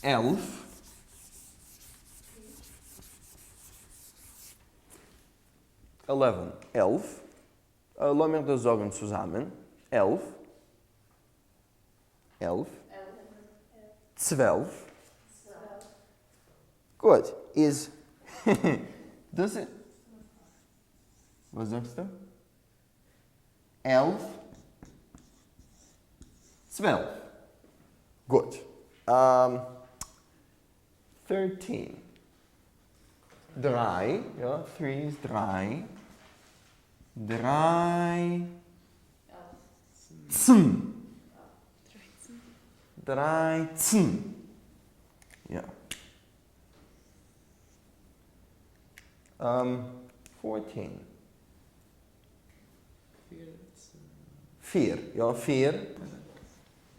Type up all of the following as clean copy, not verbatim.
11. 11. 11. Lass mich das sagen zusammen. 11. 11. 12. Gut. Ist. Das ist. Was sagst du? 11. 12. Gut. 13. 3. Ja, 3 ist 3. 3. 13. 13. Ja. 14. 4. Ja, 4.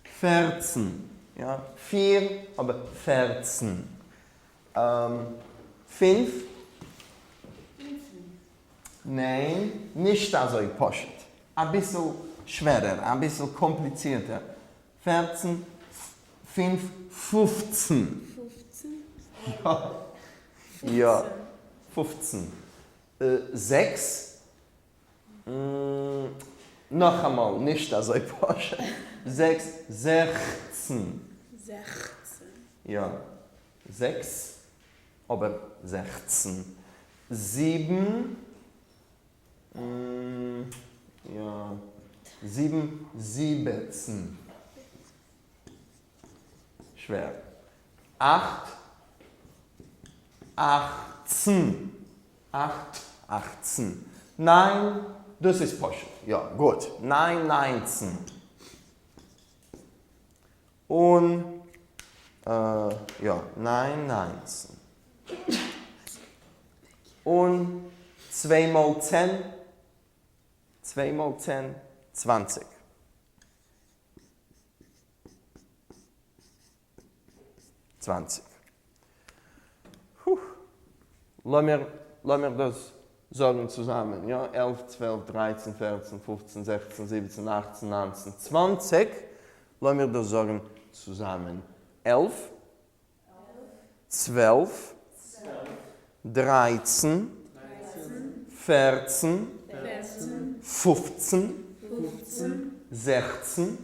14. Ja, 4, aber 14. 5. Nein, nicht so poschet. Ein bisschen schwerer, ein bisschen komplizierter. 14, 5, 15. 15? Ja. Ja, 15. 6. Noch einmal, nicht so poschet. 6, 16. 16. Ja, 6, aber 16. 7, ja, 7, 17. Schwer. 8, 18. 8, 18. 9, das ist posch. Ja, gut. 9, 19. Und, ja, 9, 19. Und 2 mal 10. 2 mal 10, 20. 20. Lass mir das sagen zusammen. Ja? 11, 12, 13, 14, 15, 16, 17, 18, 19, 20. Lass mir das sagen zusammen. 11, 12, 13, 14, 15, 16,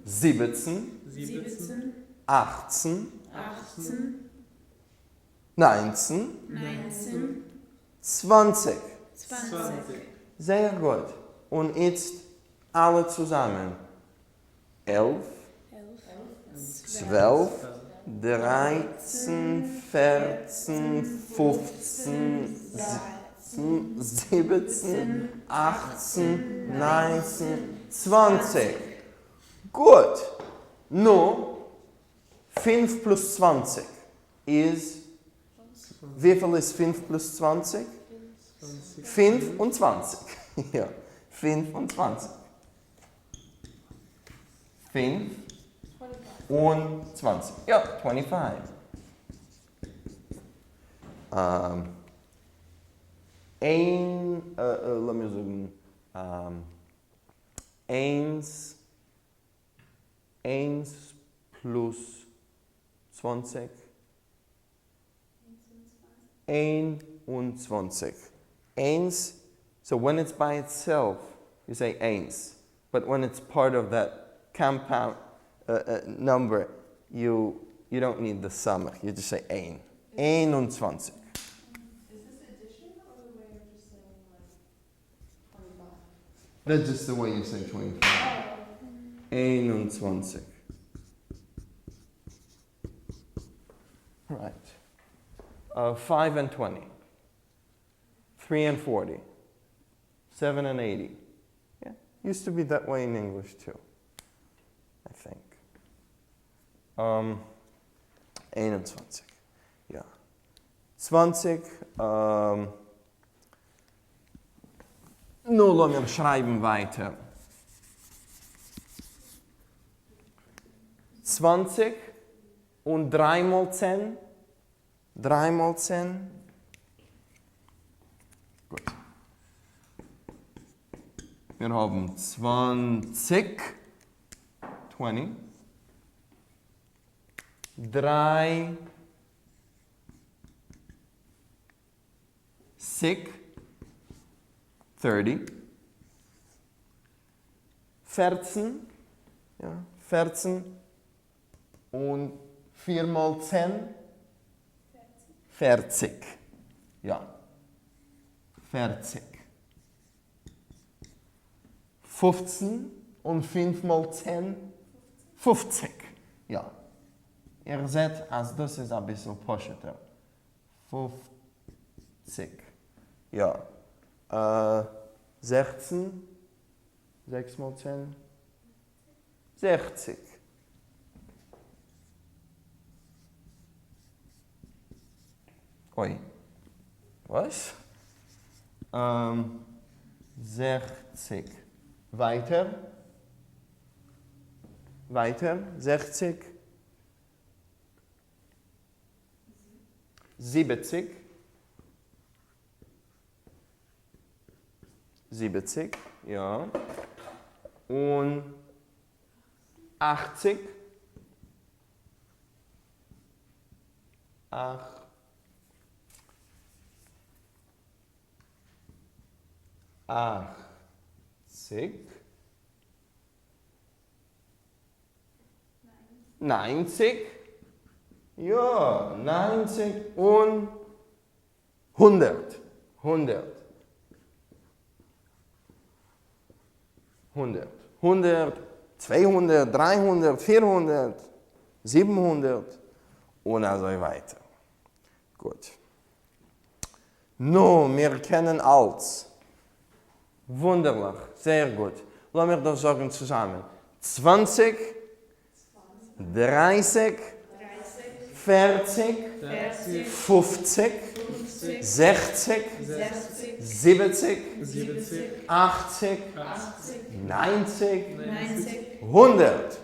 17, 18, 19, 20. Sehr gut. Und jetzt alle zusammen. 11, 12, 13, 14, 15, 17, 18, 19, 20. Gut. Nun, 5 plus 20 ist, wie viel ist 5 plus 20? 25. Ja, 25. 5 und 20. Ja, 25. Lass mich sagen, 1 plus 20. 21. 1, so when it's by itself, you say 1. But when it's part of that compound number, you don't need the sum. You just say 1. 21. Is this addition or the way of just saying like 25? That's just the way you say 25. 21. Right. 5 and 20. 3 and 40. 7 and 80. Yeah, used to be that way in English too, I think. 21. Ja. 20. Nun lassen wir schreiben weiter. 20 und 3 mal 10. 3 mal 10. Gut. Wir haben 20. 20. 3, 6, 30, 14, ja, 14 und 4 mal 10, 40, ja, 40. 15 und 5 mal 10, 50, ja. Ihr seht, also das ist ein bisschen posheter. 50, ja. 16, 6 mal 10, 60. Oi. Was? 60. Weiter. Weiter. 60. 70. 70, ja. Und 80. 80. 90. Ja, 90 und 100. 100. 100. 100, 200, 300, 400, 700 und also weiter. Gut. Nun, wir kennen alles. Wunderlich, sehr gut. Lassen wir das sagen zusammen. 20, 30, 40, 50, 60, 70, 80, 90, 100.